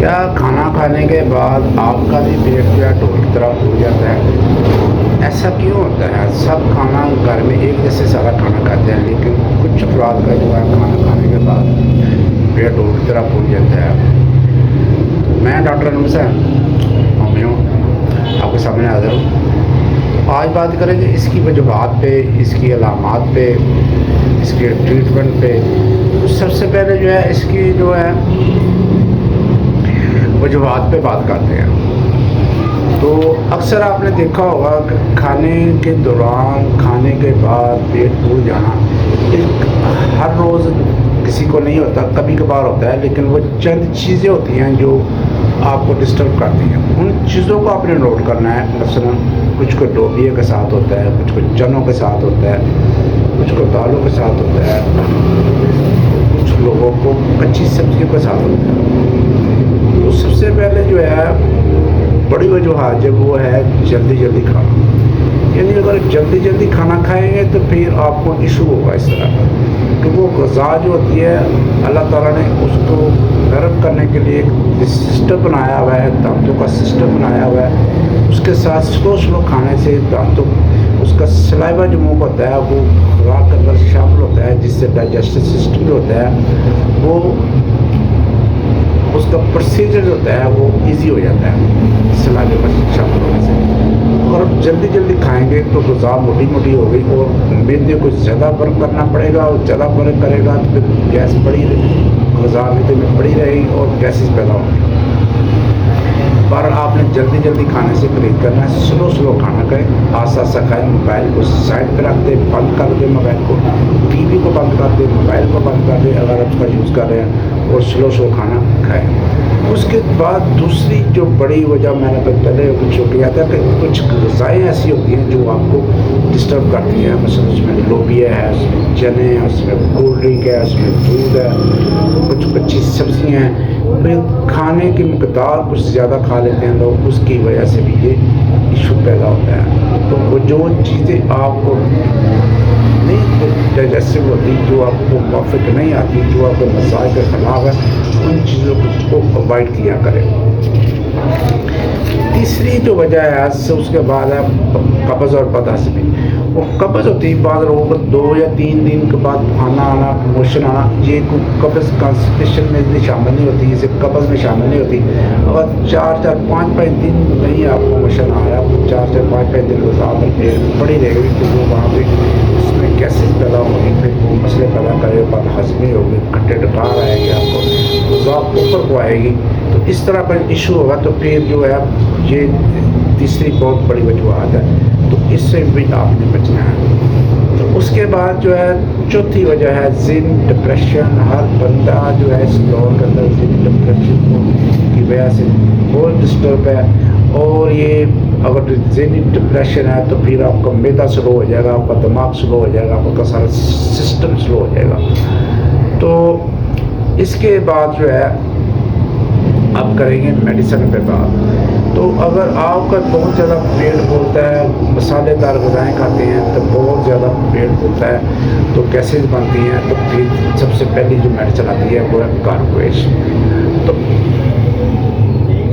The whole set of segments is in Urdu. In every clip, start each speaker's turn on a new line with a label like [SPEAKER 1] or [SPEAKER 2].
[SPEAKER 1] کیا کھانا کھانے کے بعد آپ کا بھی پیٹ جو ہے ڈھول کی طرح پھول جاتا ہے؟ ایسا کیوں ہوتا ہے؟ سب کھانا گھر میں ایک جیسے سارا کھانا کھاتے ہیں، لیکن کچھ افراد کا جو ہے کھانا کھانے کے بعد پیٹ ڈھول کی طرح پھول جاتا ہے۔ میں ڈاکٹر انور حسین ہومیو آپ کے سامنے حاضر ہوں۔ آج بات کریں گے اس کی وجوہات پہ، اس کی علامات پہ، اس کے ٹریٹمنٹ پہ۔ سب سے پہلے جو ہے اس کی جو ہے وجوہات پہ بات کرتے ہیں۔ تو اکثر آپ نے دیکھا ہوگا کہ کھانے کے دوران، کھانے کے بعد پیٹ پھول جانا ایک ہر روز کسی کو نہیں ہوتا، کبھی کبھار ہوتا ہے، لیکن وہ چند چیزیں ہوتی ہیں جو آپ کو ڈسٹرب کرتی ہیں۔ ان چیزوں کو آپ نے نوٹ کرنا ہے۔ مثلاً کچھ کو لوبیا کے ساتھ ہوتا ہے، کچھ کو چنوں کے ساتھ ہوتا ہے، کچھ کو دالوں کے ساتھ ہوتا ہے، کچھ لوگوں کو کچی سبزیوں کے ساتھ ہوتا ہے۔ تو سب سے پہلے جو ہے بڑی وجوہات جب وہ ہے جلدی جلدی کھانا، یعنی اگر جلدی جلدی کھانا کھائیں گے تو پھر آپ کو ایشو ہوگا اس طرح کا کہ وہ غذا جو ہوتی ہے اللہ تعالیٰ نے اس کو نرم کرنے کے لیے ایک سسٹم بنایا ہوا ہے، دانتوں کا سسٹم بنایا ہوا ہے۔ اس کے ساتھ سلو کھانے سے دانتوں اس کا سلائیوا جو منہ ہوتا ہے وہ خوراک کے اندر شامل ہوتا ہے، جس سے ڈائجسٹو سسٹم جو ہوتا ہے وہ اس کا پروسیجر جو ہوتا ہے وہ ایزی ہو جاتا ہے سلائیوا پر شامل ہونے سے۔ اور اب جلدی جلدی کھائیں گے تو غذا موٹی موٹی ہو گئی اور معدے کو زیادہ برک کرنا پڑے گا، اور زیادہ برک کرے گا تو پھر گیس پڑی غذا معدے میں پڑی رہے گی اور گیسز پیدا ہوں گی۔ پر آپ نے جلدی جلدی کھانے سے پرہیز کرنا ہے، سلو کھانا کھائیں، آہستہ آہستہ کھائیں، موبائل کو سائڈ پہ رکھ دیں، بند کر دیں، موبائل کو، ٹی وی کو بند کر دیں، موبائل کو بند کر دیں اگر آپ کا یوز کر رہے ہیں، اور سلو کھانا کھائیں۔ اس کے بعد دوسری جو بڑی وجہ میں نے پہلے کچھ کیا تھا کہ کچھ غذائیں ایسی ہوتی ہیں جو آپ کو ڈسٹرب کرتی ہیں۔ مثلا اس میں لوبیا ہے، اس میں چنے ہیں، اس میں کولڈ ڈرنک ہے، اس میں دودھ ہے، کچھ کچی سبزیاں ہیں۔ کھانے کی مقدار کچھ زیادہ کھا لیتے ہیں لوگ، اس کی وجہ سے بھی یہ ایشو پیدا ہوتا ہے۔ تو وہ جو چیزیں آپ کو نہیں ڈائجسٹو ہوتی، جو آپ کو موافق نہیں آتی، جو آپ کے مزاج کے خلاف ہے، ان چیزوں کو اوائڈ کیا کریں۔ تیسری جو وجہ ہے اس کے بعد ہے قبض اور بد ہضمی۔ وہ قبض ہوتی ہے بعض لوگوں کو 2 یا 3 دن کے بعد کھانا آنا، موشن آنا، یہ قبض کانسٹیپیشن میں اتنی شامل نہیں ہوتی، اسے قبض میں شامل نہیں ہوتی۔ اگر 4-5 دن نہیں آپ کو موشن آ رہا، 4-5 دن غذا پر پیٹ پڑی رہے گی تو وہ وہاں پہ اس میں گیسز پیدا ہوگی، پھر وہ مسئلے پیدا کرے گا، بد ہضمی ہوگی، کھٹے ڈکار آئے گی، آپ کو غذا اوپر کو آئے گی، تو اس طرح پر ایشو ہوگا۔ تو پھر جو ہے یہ تیسری بہت بڑی وجوہات ہے، تو اس سے بھی آپ نے بچنا ہے۔ تو اس کے بعد جو ہے چوتھی وجہ ہے ذہنی ڈپریشن۔ ہر بندہ جو ہے اس دور کے اندر ذہنی ڈپریشن کی وجہ سے بہت ڈسٹرب ہے، اور یہ اگر ذہنی ڈپریشن ہے تو پھر آپ کا معدہ سلو ہو جائے گا، آپ کا دماغ سلو ہو جائے گا، آپ کا سارا سسٹم سلو ہو جائے گا۔ تو اس کے بعد جو ہے آپ کریں گے میڈیسن پہ بات۔ تو اگر آپ کا بہت زیادہ پیٹ پھولتا ہے، مسالے دار غذائیں کھاتے ہیں تو بہت زیادہ پیٹ پھولتا ہے، تو گیسز بنتی ہیں، تو پھر سب سے پہلی جو میڈیسن آتی ہے وہ ہے کاربویج۔ تو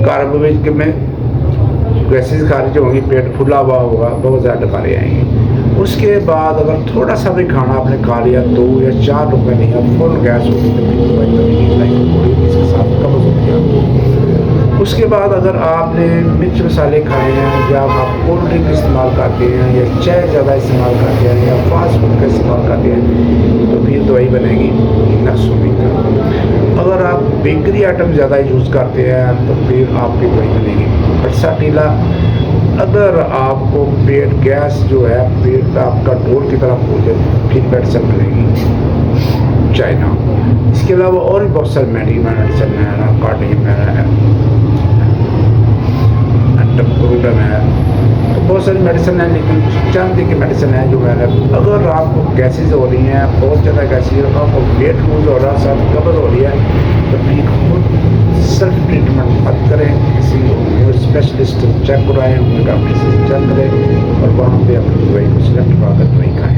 [SPEAKER 1] کاربویج کے میں گیسز خارج ہوں گی، پیٹ پھلا ہوا ہوگا، بہت زیادہ ڈکاریں آئیں گی۔ اس کے بعد اگر تھوڑا سا بھی کھانا آپ نے کھا لیا، 2 یا 4 روپے نہیں ہے، فل گیس ہوگی، تو پھر دوائی بنے گی، اس کے ساتھ قبض ہوتی ہے۔ اس کے بعد اگر آپ نے مرچ مسالے کھائے ہیں، یا آپ کولڈ ڈرنک استعمال کرتے ہیں، یا چائے زیادہ استعمال کرتے ہیں، یا فاسٹ فوڈ کا استعمال کرتے ہیں، تو پھر دوائی بنے گی نقصومی کا۔ اگر آپ بیکری آئٹم زیادہ یوز کرتے ہیں تو پھر آپ کی دوائی بنے گی پرساٹیلا۔ اگر آپ کو پیٹ گیس جو ہے پیٹ آپ کا ڈور کی طرف ہو جائے، پھر میڈیسن ملے گی چائنا۔ اس کے علاوہ اور بھی بہت سارے میڈیسن ہے، کارڈیم ہے، ٹپروڈن ہے، تو بہت ساری میڈیسن ہیں، لیکن چند کی میڈیسن ہے جو میں نے۔ اگر آپ کو گیسز ہو رہی ہیں، بہت زیادہ گیسز، آپ کو پیٹ لوز ہو رہا ہے، ساتھ قبض ہو رہی ہے، تو پھر خود سیلف ٹریٹمنٹ مت کریں، کسی اسپیشلسٹ چیک کرائیں، ان کا ڈاکٹر سے چیک کریں، اور وہاں پہ اپنی دوائی کو سلیکٹ کرا کر دوائی کھائیں۔